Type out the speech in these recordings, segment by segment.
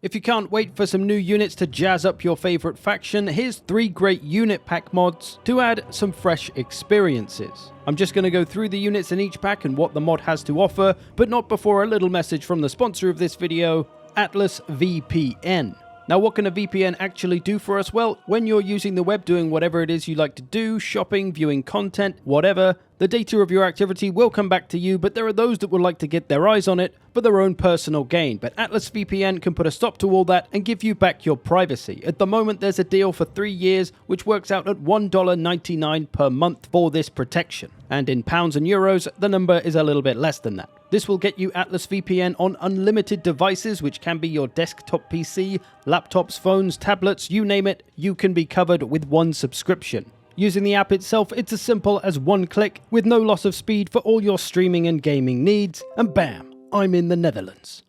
If you can't wait for some new units to jazz up your favorite faction, here's 3 great unit pack mods to add some fresh experiences. I'm just going to go through the units in each pack and what the mod has to offer, but not before a little message from the sponsor of this video, Atlas VPN. Now, what can a VPN actually do for us? Well, when you're using the web doing whatever it is you like to do, shopping, viewing content, whatever, the data of your activity will come back to you, but there are those that would like to get their eyes on it for their own personal gain. But Atlas VPN can put a stop to all that and give you back your privacy. At the moment, there's a deal for 3 years, which works out at $1.99 per month for this protection. And in pounds and euros, the number is a little bit less than that. This will get you Atlas VPN on unlimited devices, which can be your desktop PC, laptops, phones, tablets, you name it, you can be covered with one subscription. Using the app itself, it's as simple as one click with no loss of speed for all your streaming and gaming needs, and bam, I'm in the Netherlands.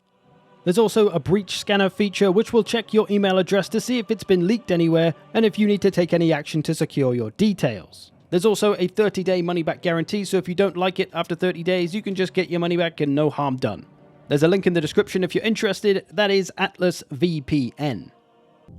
There's also a breach scanner feature which will check your email address to see if it's been leaked anywhere and if you need to take any action to secure your details. There's also a 30-day money-back guarantee, so if you don't like it after 30 days, you can just get your money back and no harm done. There's a link in the description if you're interested. That is Atlas VPN.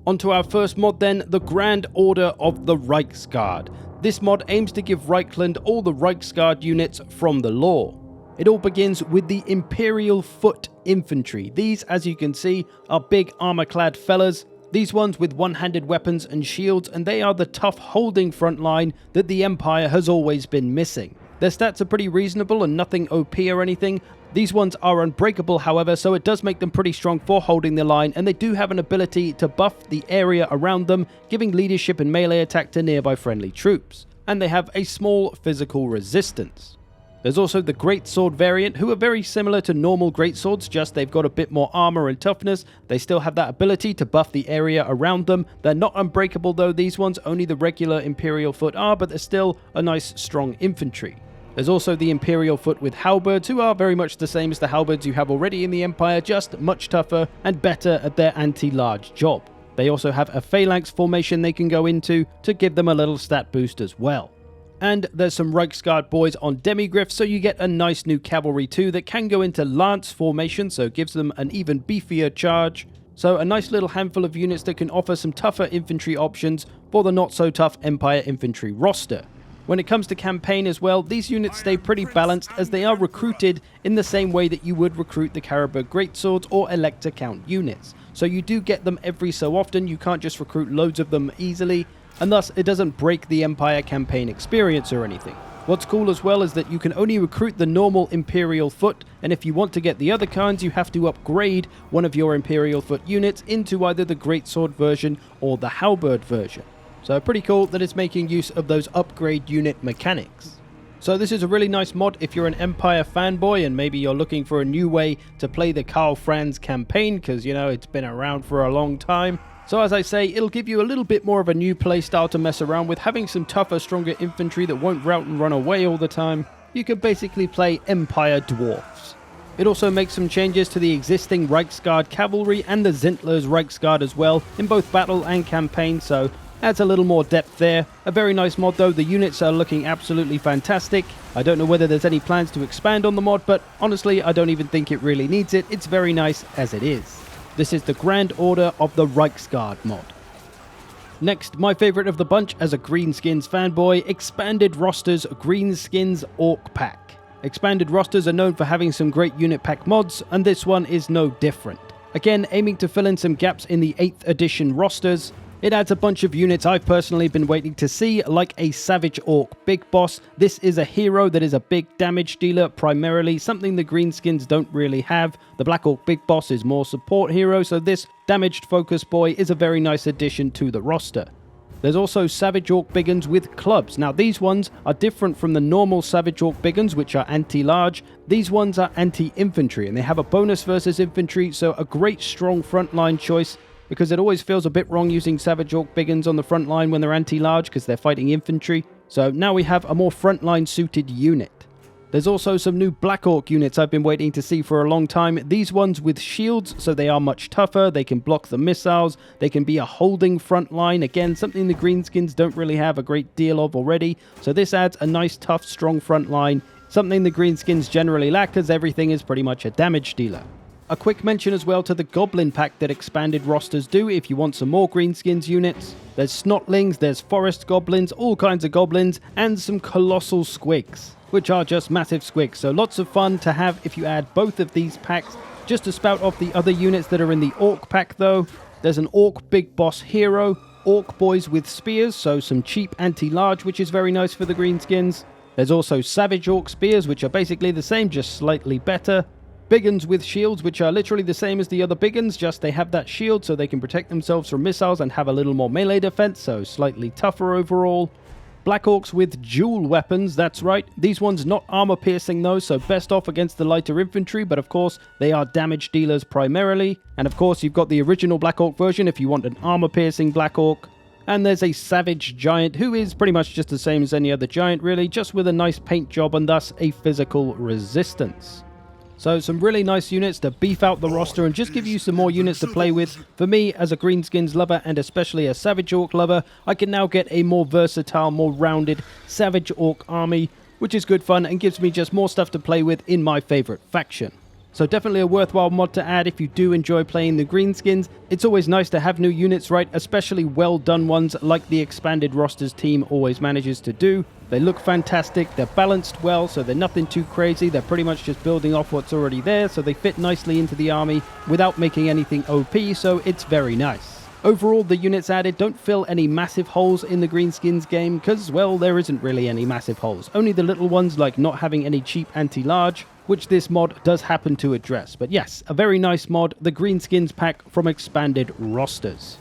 Onto our first mod then, the Grand Order of the Reichsguard. This mod aims to give Reichland all the Reichsguard units from the lore. It all begins with the Imperial Foot Infantry. These, as you can see, are big armor-clad fellas. These ones with one-handed weapons and shields, and they are the tough holding front line that the Empire has always been missing. Their stats are pretty reasonable and nothing OP or anything. These ones are unbreakable, however, so it does make them pretty strong for holding the line, and they do have an ability to buff the area around them, giving leadership and melee attack to nearby friendly troops. And they have a small physical resistance. There's also the Greatsword variant, who are very similar to normal Greatswords, just they've got a bit more armor and toughness. They still have that ability to buff the area around them. They're not unbreakable though, these ones, only the regular Imperial Foot are, but they're still a nice strong infantry. There's also the Imperial Foot with halberds, who are very much the same as the halberds you have already in the Empire, just much tougher and better at their anti-large job. They also have a phalanx formation they can go into to give them a little stat boost as well. And there's some Reichsguard boys on Demigryphs, so you get a nice new cavalry too that can go into lance formation, so it gives them an even beefier charge. So a nice little handful of units that can offer some tougher infantry options for the not so tough Empire infantry roster. When it comes to campaign as well, these units stay pretty balanced as they are recruited in the same way that you would recruit the Caribou Greatswords or Elector Count units. So you do get them every so often, you can't just recruit loads of them easily, and thus it doesn't break the Empire campaign experience or anything. What's cool as well is that you can only recruit the normal Imperial Foot, and if you want to get the other kinds, you have to upgrade one of your Imperial Foot units into either the Greatsword version or the Halberd version. So pretty cool that it's making use of those upgrade unit mechanics. So this is a really nice mod if you're an Empire fanboy and maybe you're looking for a new way to play the Karl Franz campaign, because you know it's been around for a long time. So as I say, it'll give you a little bit more of a new playstyle to mess around with, having some tougher, stronger infantry that won't rout and run away all the time. You can basically play Empire Dwarfs. It also makes some changes to the existing Reichsguard cavalry and the Zintler's Reichsguard as well, in both battle and campaign, so adds a little more depth there. A very nice mod though, the units are looking absolutely fantastic. I don't know whether there's any plans to expand on the mod, but honestly I don't even think it really needs it. It's very nice as it is. This is the Grand Order of the Reichsguard mod. Next, my favourite of the bunch as a Greenskins fanboy, Expanded Rosters Greenskins Orc Pack. Expanded Rosters are known for having some great unit pack mods, and this one is no different. Again, aiming to fill in some gaps in the 8th edition rosters. It adds a bunch of units I've personally been waiting to see, like a Savage Orc Big Boss. This is a hero that is a big damage dealer primarily, something the Greenskins don't really have. The Black Orc Big Boss is more support hero, so this damaged focus boy is a very nice addition to the roster. There's also Savage Orc Biggins with clubs. Now these ones are different from the normal Savage Orc Biggins, which are anti-large. These ones are anti-infantry, and they have a bonus versus infantry, so a great strong frontline choice, because it always feels a bit wrong using Savage Orc Biggins on the front line when they're anti-large because they're fighting infantry. So now we have a more frontline suited unit. There's also some new Black Orc units I've been waiting to see for a long time. These ones with shields, so they are much tougher, they can block the missiles, they can be a holding front line, again something the Greenskins don't really have a great deal of already. So this adds a nice tough strong front line, something the Greenskins generally lack as everything is pretty much a damage dealer. A quick mention as well to the Goblin pack that expanded rosters do if you want some more Greenskins units. There's Snotlings, there's Forest Goblins, all kinds of Goblins, and some Colossal Squigs, which are just massive squigs. So lots of fun to have if you add both of these packs. Just to spout off the other units that are in the Orc pack though, there's an Orc Big Boss Hero, Orc Boys with Spears, so some cheap anti-large, which is very nice for the Greenskins. There's also Savage Orc Spears, which are basically the same, just slightly better. Biggins with shields, which are literally the same as the other Biggins, just they have that shield so they can protect themselves from missiles and have a little more melee defense, so slightly tougher overall. Black Orcs with dual weapons, that's right. These ones not armor piercing though, so best off against the lighter infantry, but of course they are damage dealers primarily. And of course you've got the original Black Orc version if you want an armor piercing Black Orc. And there's a Savage Giant, who is pretty much just the same as any other Giant really, just with a nice paint job and thus a physical resistance. So some really nice units to beef out the roster and just give you some more units to play with. For me, as a Greenskins lover and especially a Savage Orc lover, I can now get a more versatile, more rounded Savage Orc army, which is good fun and gives me just more stuff to play with in my favorite faction. So definitely a worthwhile mod to add if you do enjoy playing the Greenskins. It's always nice to have new units, right? Especially well done ones like the expanded rosters team always manages to do. They look fantastic, they're balanced well, so they're nothing too crazy. They're pretty much just building off what's already there, so they fit nicely into the army without making anything OP, so it's very nice. Overall, the units added don't fill any massive holes in the Greenskins game, because, well, there isn't really any massive holes. Only the little ones like not having any cheap anti-large, which this mod does happen to address. But yes, a very nice mod, the Greenskins pack from expanded rosters.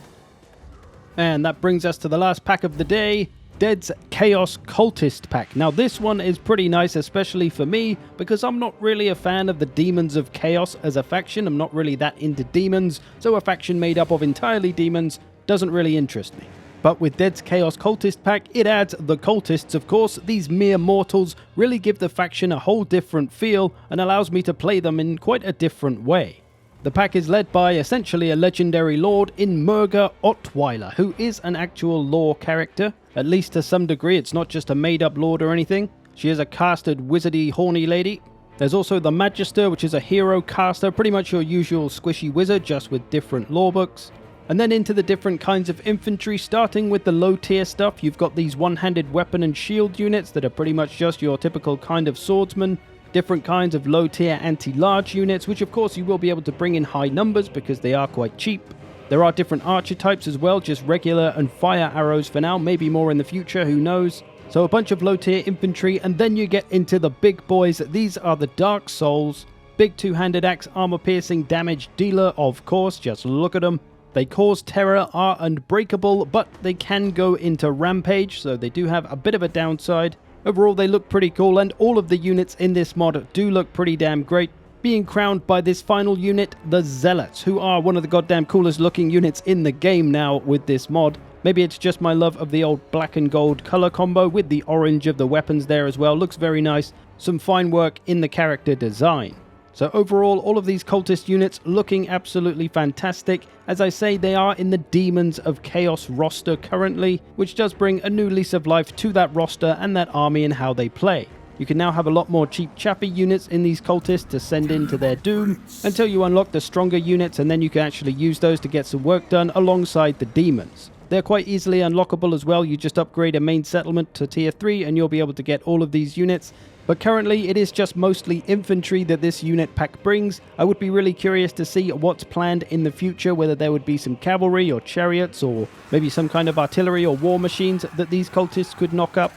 And that brings us to the last pack of the day, Dead's Chaos Cultist pack. Now this one is pretty nice, especially for me, because I'm not really a fan of the Demons of Chaos as a faction. I'm not really that into demons, so a faction made up of entirely demons doesn't really interest me. But with Dead's Chaos Cultist pack, it adds the Cultists, of course. These mere mortals really give the faction a whole different feel and allows me to play them in quite a different way. The pack is led by essentially a legendary lord in Murga Ottweiler, who is an actual lore character. At least to some degree, it's not just a made-up lord or anything. She is a casted, wizardy, horny lady. There's also the Magister, which is a hero caster, pretty much your usual squishy wizard, just with different lore books. And then into the different kinds of infantry, starting with the low-tier stuff, you've got these one-handed weapon and shield units that are pretty much just your typical kind of swordsman. Different kinds of low-tier anti-large units, which of course you will be able to bring in high numbers because they are quite cheap. There are different archer types as well, just regular and fire arrows for now, maybe more in the future, who knows. So a bunch of low-tier infantry, and then you get into the big boys. These are the Dark Souls. Big two-handed axe, armor-piercing, damage dealer, of course, just look at them. They cause terror, are unbreakable, but they can go into rampage, so they do have a bit of a downside. Overall, they look pretty cool, and all of the units in this mod do look pretty damn great. Being crowned by this final unit, the Zealots, who are one of the goddamn coolest looking units in the game now with this mod. Maybe it's just my love of the old black and gold color combo with the orange of the weapons there as well. Looks very nice. Some fine work in the character design. So overall, all of these cultist units looking absolutely fantastic. As I say, they are in the Demons of Chaos roster currently, which does bring a new lease of life to that roster and that army and how they play. You can now have a lot more cheap chappy units in these cultists to send into their doom until you unlock the stronger units, and then you can actually use those to get some work done alongside the demons. They're quite easily unlockable as well. You just upgrade a main settlement to tier 3 and you'll be able to get all of these units. But currently it is just mostly infantry that this unit pack brings. I would be really curious to see what's planned in the future, whether there would be some cavalry or chariots or maybe some kind of artillery or war machines that these cultists could knock up.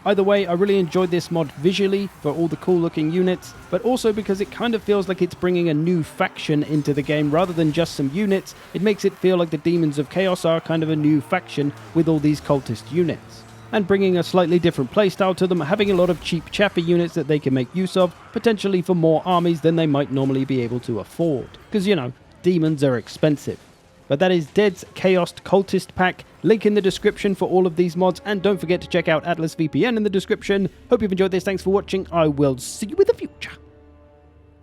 Either way, I really enjoyed this mod visually for all the cool looking units, but also because it kind of feels like it's bringing a new faction into the game rather than just some units. It makes it feel like the Demons of Chaos are kind of a new faction with all these cultist units. And bringing a slightly different playstyle to them, having a lot of cheap chaffy units that they can make use of, potentially for more armies than they might normally be able to afford. Because, you know, demons are expensive. But that is Dead's Chaos Cultist pack. Link in the description for all of these mods, and don't forget to check out Atlas VPN in the description. Hope you've enjoyed this. Thanks for watching. I will see you in the future.